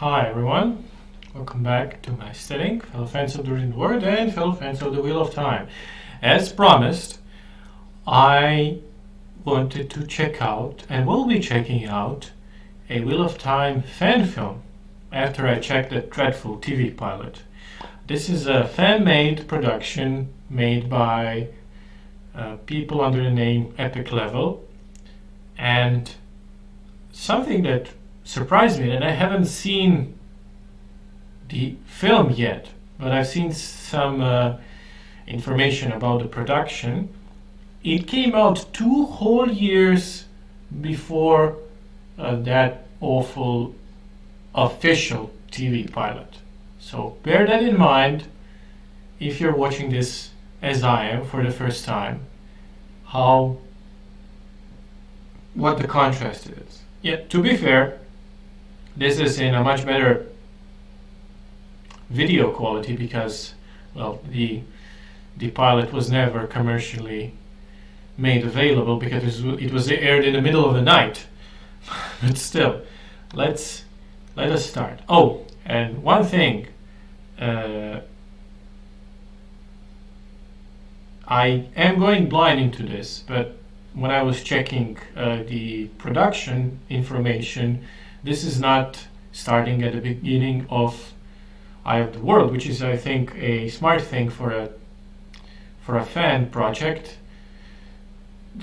Hi everyone, welcome back to my studying, fellow fans of the written word and fellow fans of the Wheel of Time. As promised, I wanted to check out and will be checking out a Wheel of Time fan film after I checked the dreadful TV pilot. This is a fan-made production made by people under the name Epic Level, and something that surprised me, and I haven't seen the film yet, but I've seen some information about the production. It came out 2 whole years before that awful official TV pilot. So bear that in mind if you're watching this as I am for the first time, what the contrast is. Yet, to be fair, this is in a much better video quality because, well, the pilot was never commercially made available because it was aired in the middle of the night. But still, let us start. Oh, and one thing, I am going blind into this, but when I was checking the production information, this is not starting at the beginning of Eye of the World, which is, I think, a smart thing for a fan project.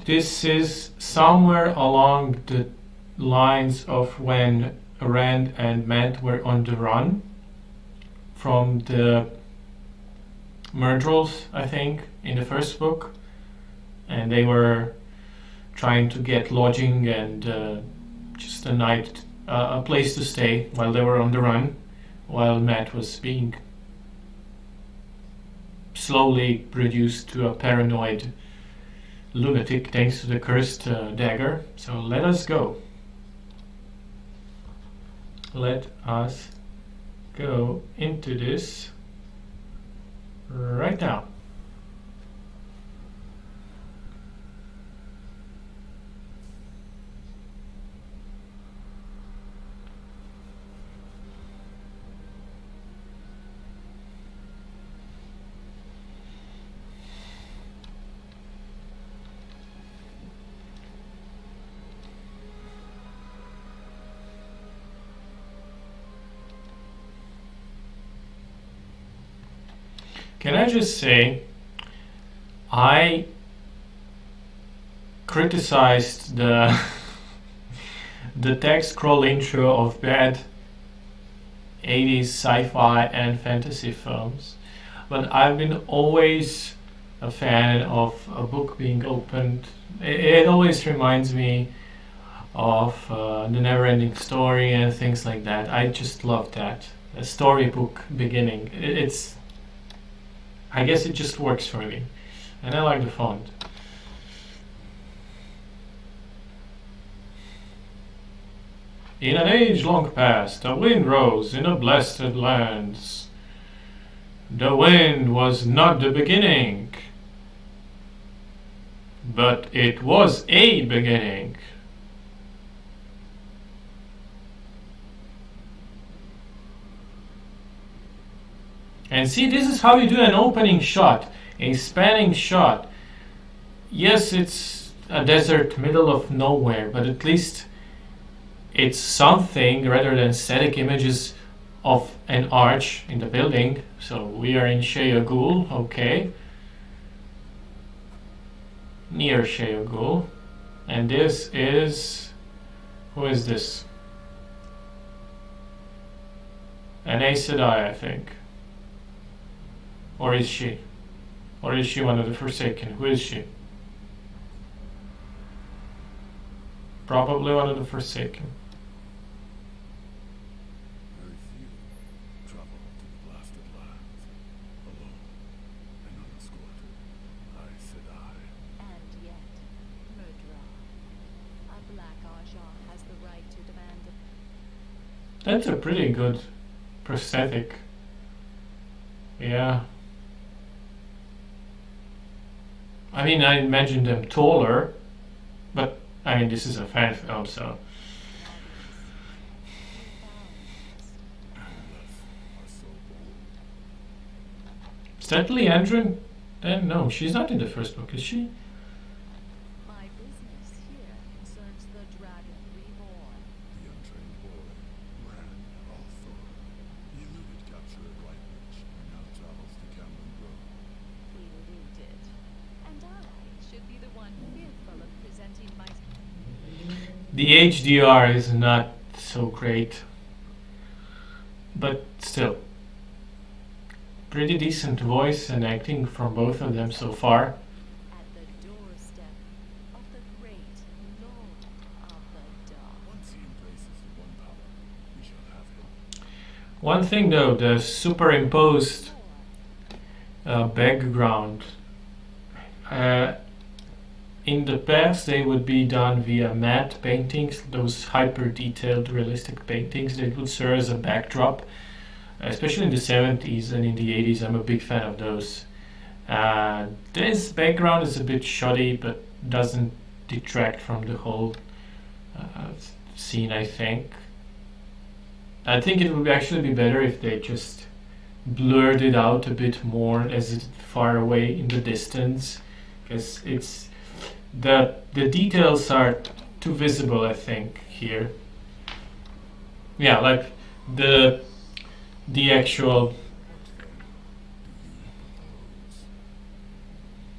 This is somewhere along the lines of when Rand and Matt were on the run from the Myrtles, I think, in the first book, and they were trying to get lodging and just a place to stay while they were on the run, while Matt was being slowly reduced to a paranoid lunatic thanks to the cursed dagger. So let us go. Let us go into this right now. Can I just say, I criticized the text scroll intro of bad 80s sci-fi and fantasy films, but I've been always a fan of a book being opened. It always reminds me of the never-ending story and things like that. I just love that. A storybook beginning. I guess it just works for me, and I like the font. In an age long past, a wind rose in a blessed lands. The wind was not the beginning, but it was a beginning. And see, this is how you do an opening shot, a spanning shot. Yes, it's a desert, middle of nowhere, but at least it's something rather than static images of an arch in the building. So we are in Shea Ghul, okay. Near Shea Ghul. And this is... who is this? An Aes Sedai, I think. Or is she? Or is she one of the Forsaken? Who is she? Probably one of the Forsaken. Very few travel to the blasted lands, alone and unescorted. Aes Sedai. And yet, murderer, a black Ajah has the right to demand it. That's a pretty good prosthetic. Yeah. I mean, I imagine them taller, but I mean, this is a fan film, so that Leandrin? Then no, she's not in the first book, is she? My business here concerns the Dragon Reborn. The untrained boy ran Althor. He eluded capture at Lightwitch and now travels to Cameron Grove. Eluded. And I should be the one fearful of presenting my... The HDR is not so great, but still. Pretty decent voice and acting from both of them so far. At the doorstep of the great Lord of the Dark. Once he embraces the one power, we shall have him. One thing though, the superimposed background. In the past they would be done via matte paintings, those hyper detailed realistic paintings that would serve as a backdrop, especially in the 70s and in the 80s. I'm a big fan of those. This background is a bit shoddy but doesn't detract from the whole scene, I think. I think it would actually be better if they just blurred it out a bit more as it's far away in the distance, because it's the details are too visible, I think, here. Yeah, like the actual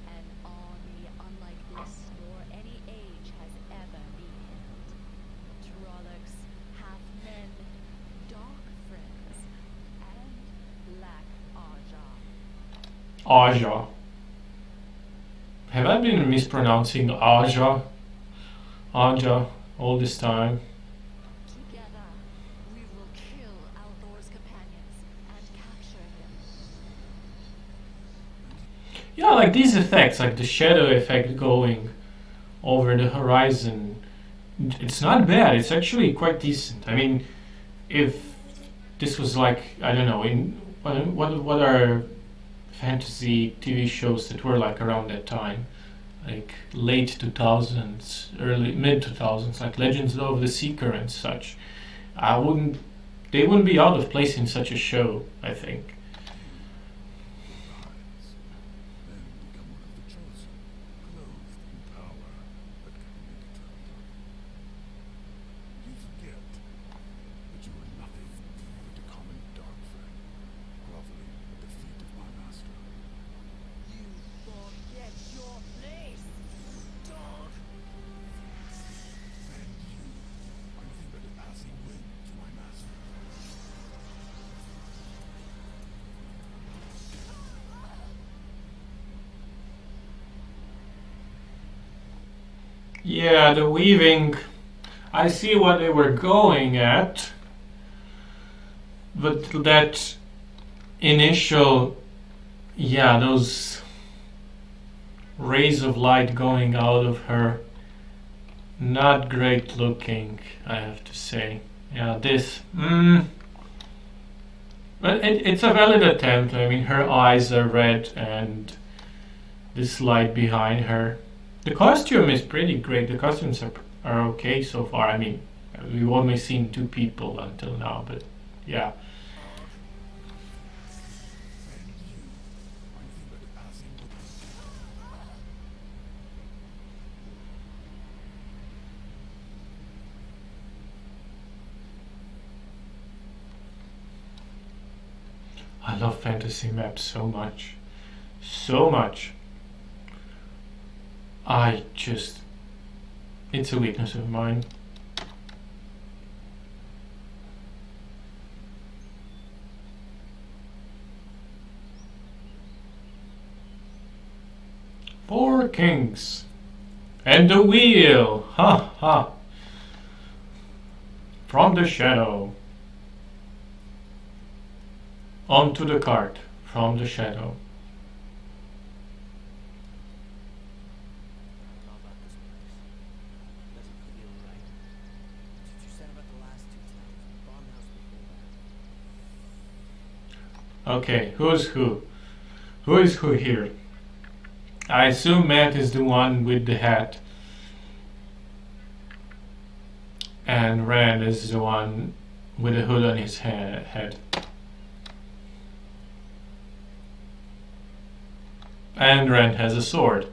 An army unlike this nor any age has ever beheld. Trollocs, half-men, dark friends, and black Aja. Aja. Have I been mispronouncing Aja? Aja all this time? Together, we will kill Althor's companions and capture him. Yeah, like these effects, like the shadow effect going over the horizon, it's not bad. It's actually quite decent. I mean, if this was like, I don't know, in what are fantasy TV shows that were like around that time, like late 2000s, early mid 2000s, like Legends of the Seeker and such, they wouldn't be out of place in such a show, I think. Then become one of the chosen, clothed in power, but can be determined. You forget that you are nothing but a common dark friend, groveling at the feet of my master. You forget your place, dog! And you are nothing but a passing wind to my master. Yeah, the weaving, I see what they were going at, but that initial, yeah, those rays of light going out of her, not great looking, I have to say. Yeah, this, but it's a valid attempt. I mean, her eyes are red and this light behind her. The costume is pretty great. The costumes are okay so far. I mean, we've only seen two people until now, but yeah. And you are nothing but a passing wind. I love fantasy maps so much. So much. It's a weakness of mine. Four kings. And the wheel. Ha ha. From the shadow. Onto the cart. From the shadow. How about this place? Doesn't feel right. What you said about the last two towns, the farmhouse before that. Okay, who's who? Who is who here? I assume Matt is the one with the hat. And Rand is the one with the hood on his head. And Rand has a sword.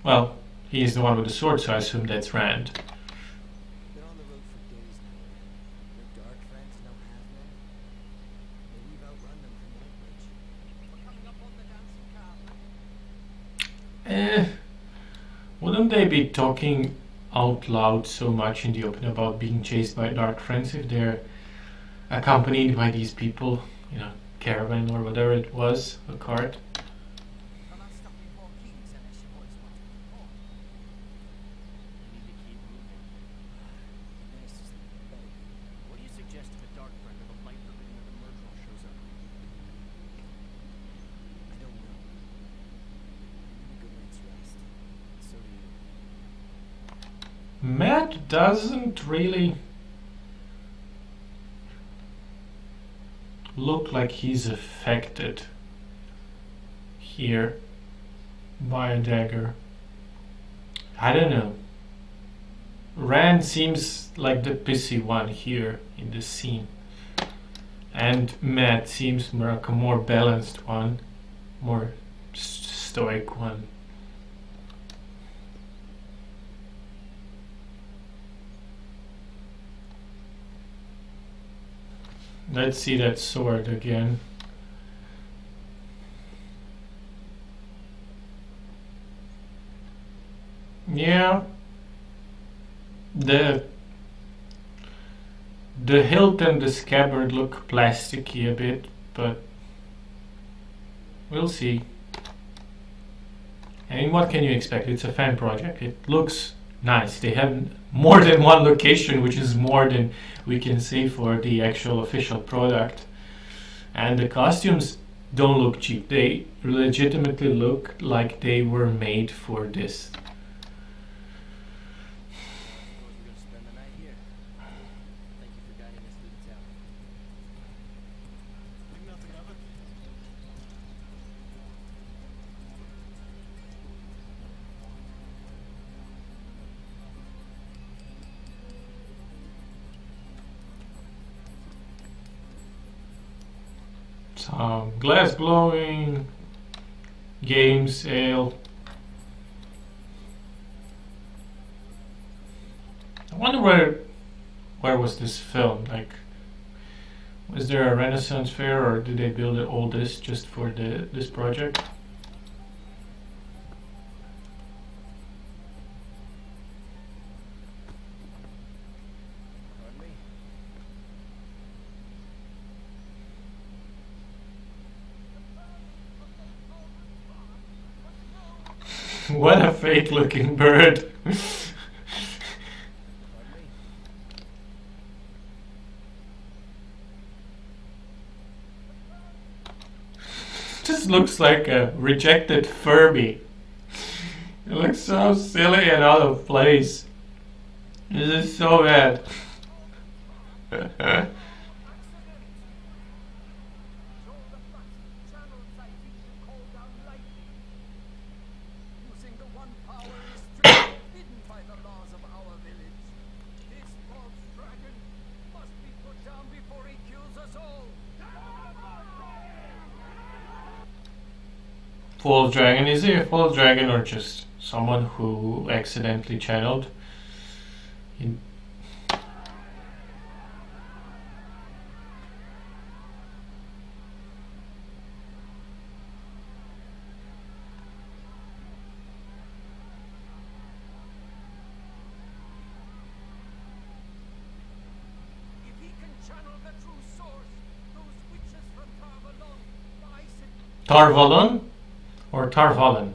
Well, he's the one with the sword, so I assume that's Rand. Been on the road for days now. Your dark friends no have men. Maybe we've outrun them from Whitebridge. We're coming up on the dancing car. Wouldn't they be talking out loud so much in the open about being chased by dark friends if they're accompanied by these people in a caravan or whatever it was, a cart? I'm not stopping more kings unless you boys want to keep on. We need to keep moving. Nice to see you better. What do you suggest if a dark friend of the light forbidden of the Murderall shows up? I don't know. I need a good night's rest. So do you. Matt doesn't really look like he's affected here by a dagger. I don't know. Rand seems like the pissy one here in this scene, and Matt seems like a more balanced one, more stoic one. Let's see that sword again. Yeah, the hilt and the scabbard look plasticky a bit, but we'll see. I mean, what can you expect? It's a fan project. It looks nice. They have more than one location, which is more than we can say for the actual official product. And the costumes don't look cheap. They legitimately look like they were made for this. We're going to spend the night here. Thank you for guiding us through the town. Think nothing of it? Some glass blowing, games, ale. I wonder where was this filmed? Like, was there a Renaissance fair, or did they build all this just for this project? Pardon me? What a fake looking bird. Pardon me? Just looks like a rejected Furby. It looks so silly and out of place. This is so bad. Using the one power restraint hidden by the laws of our village. This false dragon must be put down before he kills us all. False dragon, is he a false dragon or just someone who accidentally channeled? In If he can channel the true source, those witches from Tarvalon, I said Tarvalon or Tarvalon?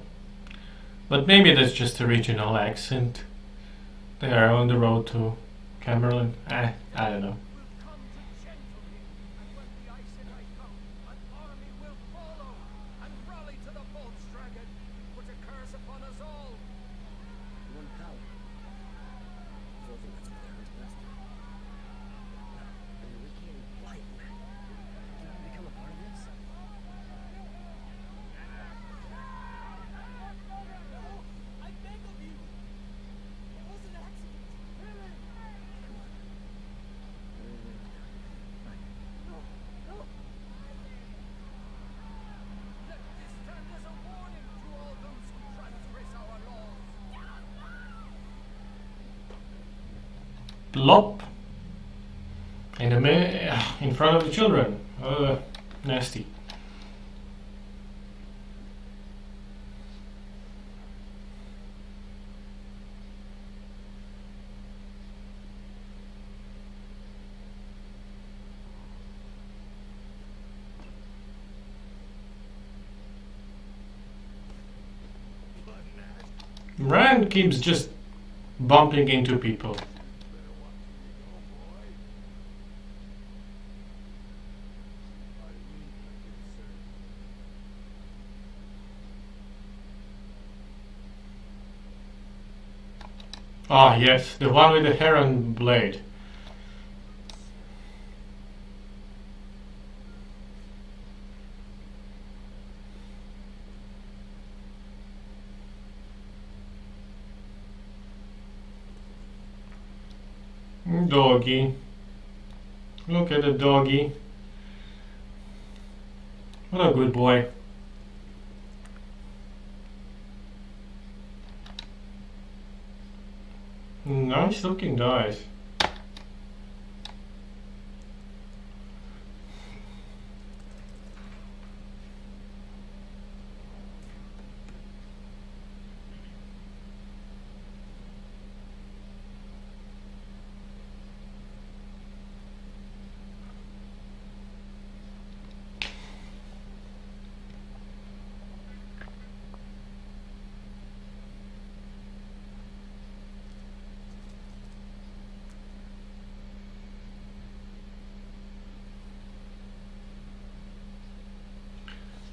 But maybe that's just a regional accent. They are on the road to Camerlin. I don't know. will come to gentle him, and when the Aes Sedai come, an army will follow and rally to the false dragon, put a curse upon us all. One power. So I think that's what they're best. And we can't fight. Can you become a part of this? I beg of you. It was an accident. Come on. Lop. In front of the children. Nasty. Rand keeps just bumping into people. Ah, yes, the one with the heron blade. Doggy. Look at the doggy. What a good boy. Nice looking dice.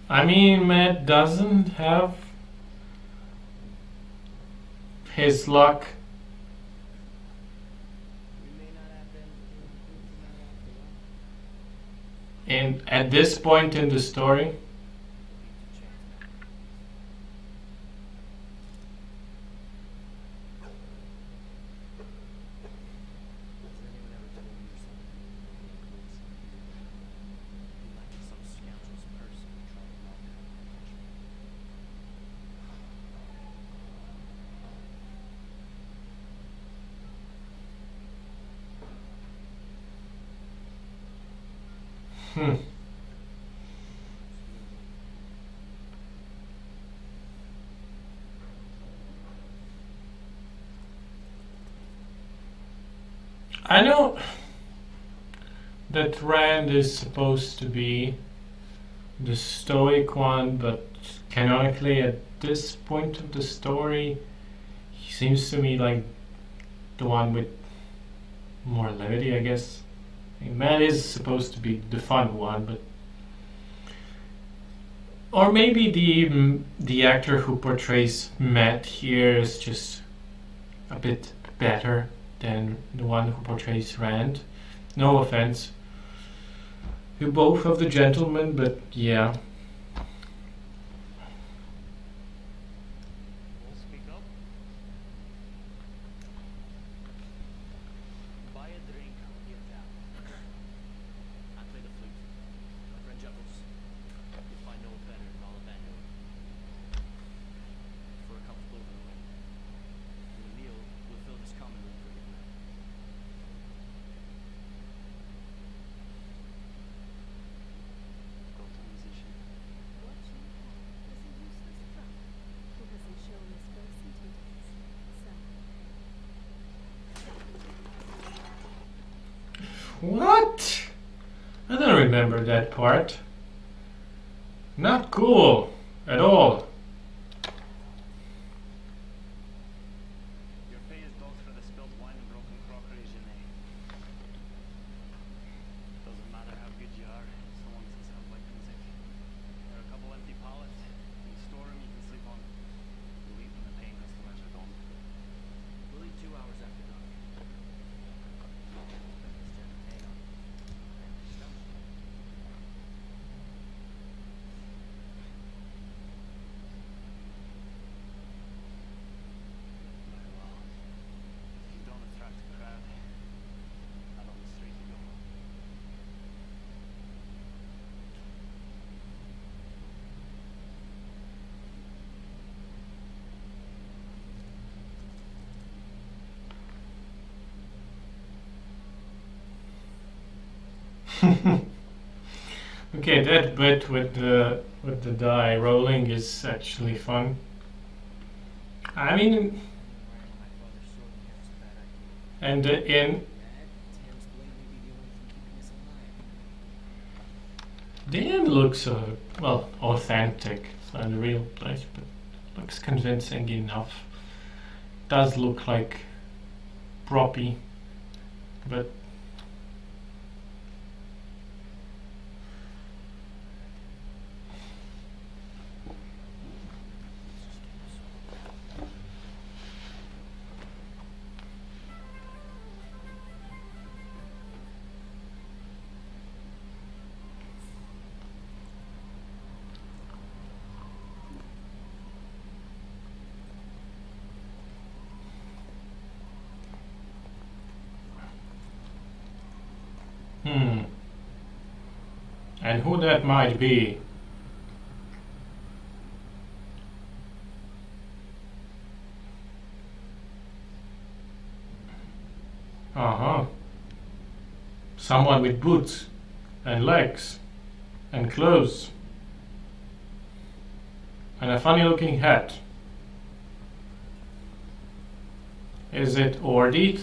I mean, Matt doesn't have his luck. And at this point in the story, I know that Rand is supposed to be the stoic one, but canonically at this point of the story, he seems to me like the one with more levity, I guess. I mean, Matt is supposed to be the fun one, but or maybe the actor who portrays Matt here is just a bit better than the one who portrays Rand. No offense to both of the gentlemen, but yeah. Speak up. Buy a drink, get down. I play the flute. My friend Juggles. You'll find no better in all of Vanguard. For a comfortable over the wind. And the meal will fill this common room for you. Go to musician. What you have is a useless drug who hasn't shown his face in 2 days. So, What? I don't remember that part. Not cool at all. Your pay is both for the spilled wine and broken crockery, Janae. Doesn't matter how good you are, someone says how like music. There are a couple empty pallets. You store them, you can sleep on them. You leave when the paying customers are gone. We'll leave 2 hours after dark. Okay, that bit with the die rolling is actually fun. I mean, Wearing my father's sword in here was a bad idea. and in Dad, Tam's blade may be the only thing keeping us alive. the end looks well authentic. It's not a real place, but looks convincing enough. Does look like proppy, but and who that might be. Uh-huh. Someone with boots and legs and clothes and a funny looking hat. Is it Ordith?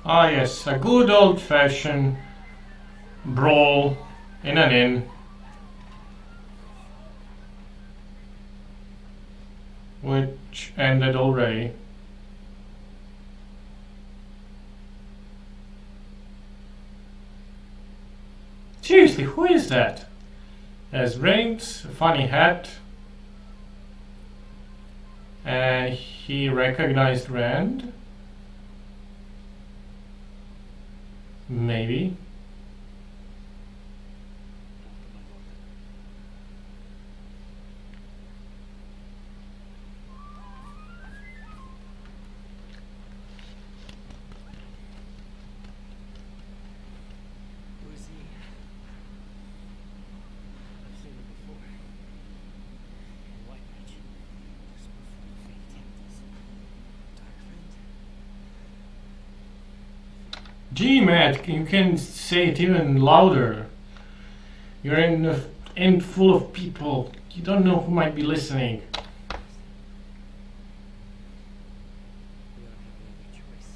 Ah yes, a good old-fashioned brawl in an inn, which ended already. Seriously, who is that? Has rings, a funny hat, and he recognized Rand. Maybe. Who is he? I've seen him before. White Mage. Just before the fate tempted us. Dark friend. Gee, Matt, you can say it even louder. You're in a inn full of people. You don't know who might be listening. We don't have any other choice.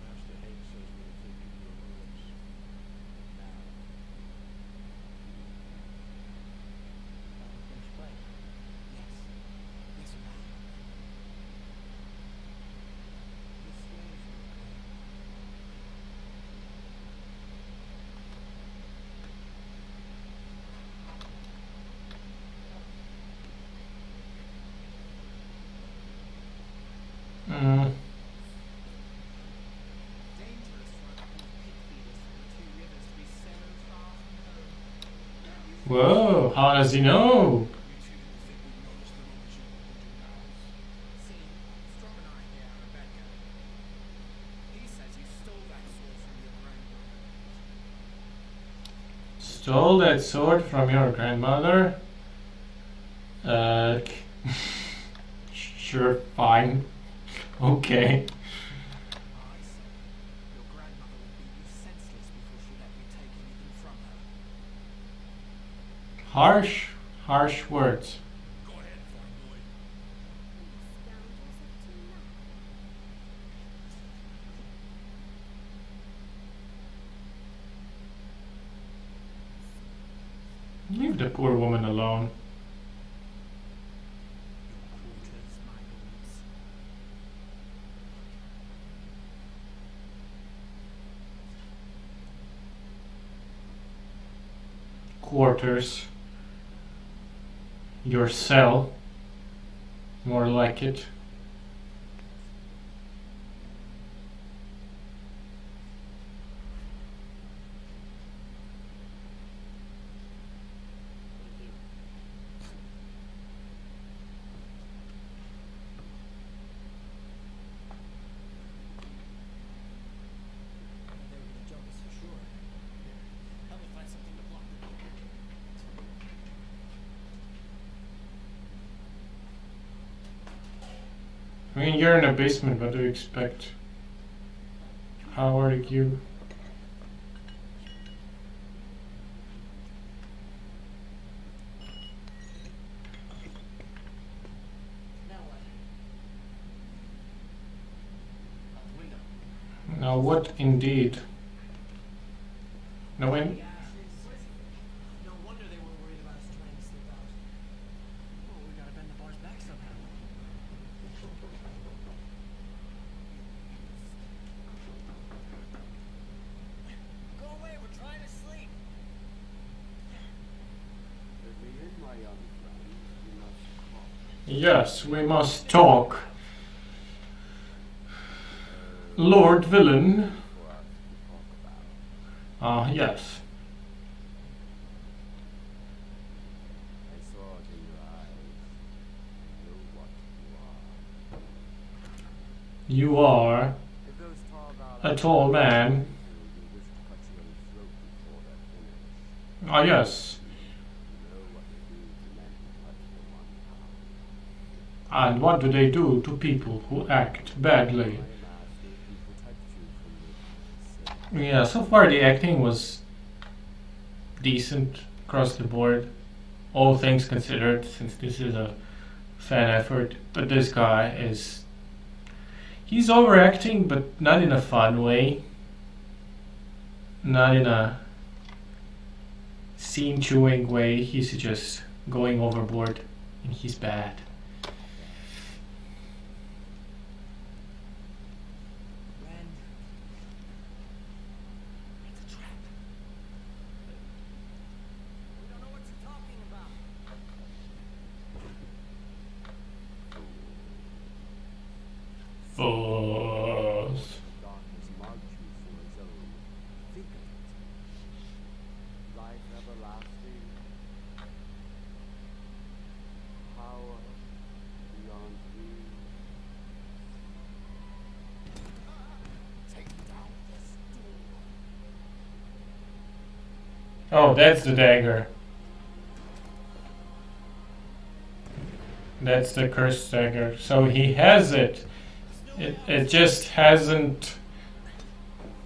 Master Hate says we're taking your orders. Now. Finish play. Yes. Yes, you have. Your slaves will obey. Mm. Dangerous for a couple of pig feeders from the two rivers to be so far from home. Whoa, how does he know? You two didn't think we'd notice the moment you opened your mouths. See, Strom and I here are a bad guy. He says you stole that sword from your grandmother. Stole that sword from your grandmother? Sure, fine. Okay. I said your grandmother would beat you senseless before she let you take anything from her. Harsh words. Go ahead, farm boy. Leave the poor woman alone. Your quarters, my lords. quarters, your cell, more like it. They were gonna jump us for sure. Help me find something to block the door. I mean, you're in a basement, what do you expect? How are you? Now what? Out the window. Now what indeed? No, when No wonder they were worried about us trying to slip out. Well, we gotta bend the bars back somehow. Go away, we're trying to sleep. Let me in, my young friend. You must call. yes, we must talk. Lord Villain. For us to talk about. Yes. I saw it in your eyes. I know what you are. You are If those tall a tall man. you wish to cut you on the throat before they're finished. Yes. You know what they do to men who touch their one power. And what do they do to people who act badly? My master can protect you from the Yeah, so far the acting was decent across the board, all things considered, since this is a fan effort. But this guy is... he's overacting, but not in a fun way. Not in a scene-chewing way. He's just going overboard, and he's bad. Ren. It's a trap. We don't know what you're talking about. Fuzz. God has marked you for his own. Think of it. Life everlasting. Power beyond you. Take down this door. Oh, that's the dagger. That's the cursed dagger. So he has it. It just hasn't,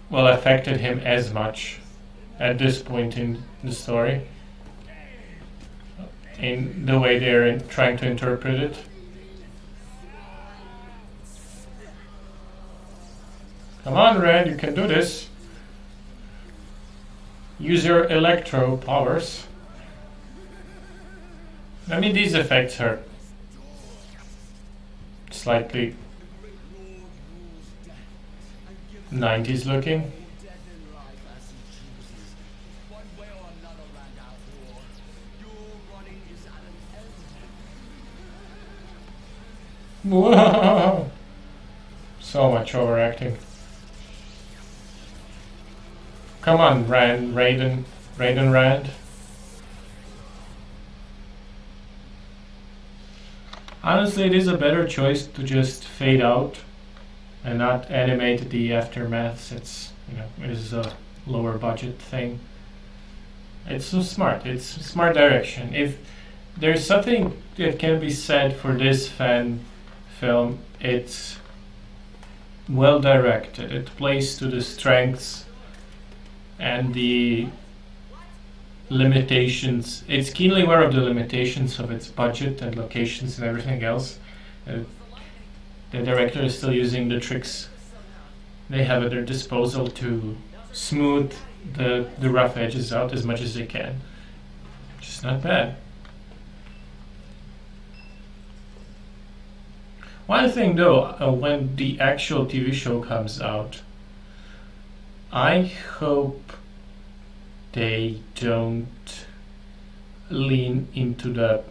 well, affected him as much at this point in the story, in the way they're trying to interpret it. Come on, Red, you can do this. Use your electro powers. I mean, these effects are slightly 90s looking. Whoa! So much overacting. Come on, Raiden Rand. Honestly, it is a better choice to just fade out and not animate the aftermaths. It's, it is a lower budget thing. It's so smart. It's a smart direction. If there's something that can be said for this fan film, it's well directed. It plays to the strengths and the limitations. It's keenly aware of the limitations of its budget and locations and everything else. The director is still using the tricks they have at their disposal to smooth the rough edges out as much as they can. Just not bad. One thing though, when the actual TV show comes out, I hope they don't lean into the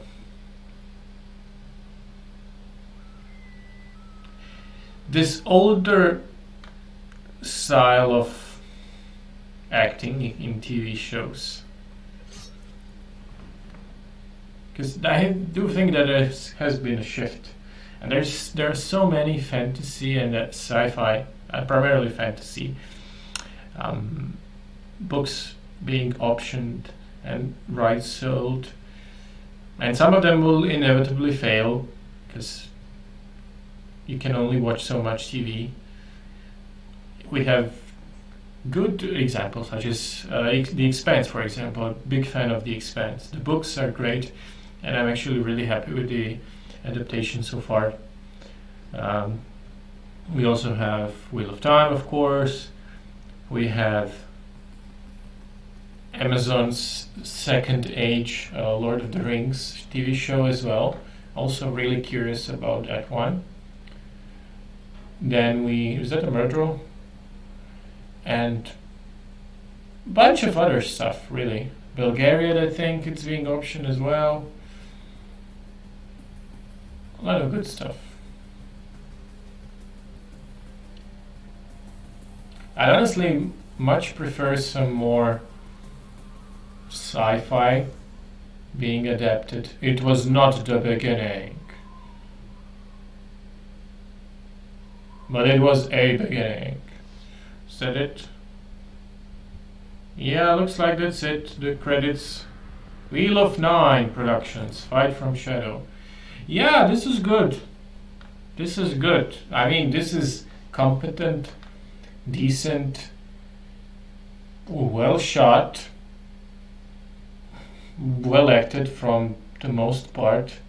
this older style of acting in TV shows. Because I do think that there has been a shift, and there are so many fantasy and sci-fi, primarily fantasy, books being optioned and rights sold, and some of them will inevitably fail because you can only watch so much TV. We have good examples such as The Expanse, for example. Big fan of The Expanse. The books are great, and I'm actually really happy with the adaptation so far. We also have Wheel of Time, of course. We have Amazon's Second Age, Lord of the Rings TV show as well. Also really curious about that one. Then is that a Murder? And a bunch of other stuff, really. Bulgaria, I think it's being optioned as well. A lot of good stuff. I honestly much prefer some more sci-fi being adapted. It was not the beginning, but it was a beginning. Is that it? Yeah, looks like that's it. The credits. Wheel of Nine Productions, Fight from Shadow. Yeah, this is good. This is good. I mean, this is competent, decent, well shot, well acted from the most part.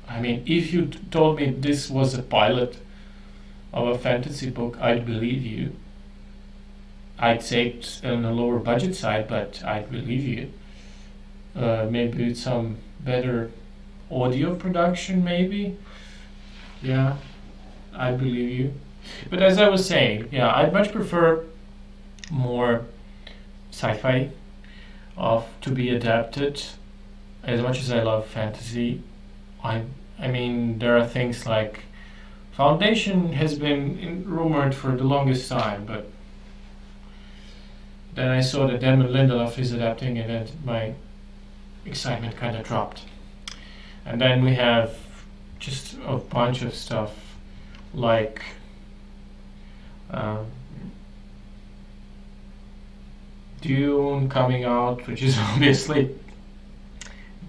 I mean, if you told me this was a pilot of a fantasy book, I'd believe you. I'd say it's on a lower budget side, but I'd believe you. Maybe with some better audio production, maybe. Yeah, I believe you. But as I was saying, yeah, I'd much prefer more sci-fi to be adapted. As much as I love fantasy, I mean, there are things like Foundation has been rumored for the longest time, but then I saw that Damon Lindelof is adapting it, and my excitement kind of dropped. And then we have just a bunch of stuff like Dune coming out, which is obviously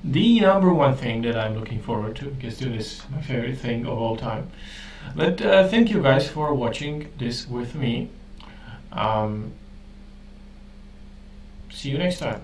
the number one thing that I'm looking forward to, because Dune is my favorite thing of all time. But thank you guys for watching this with me. See you next time.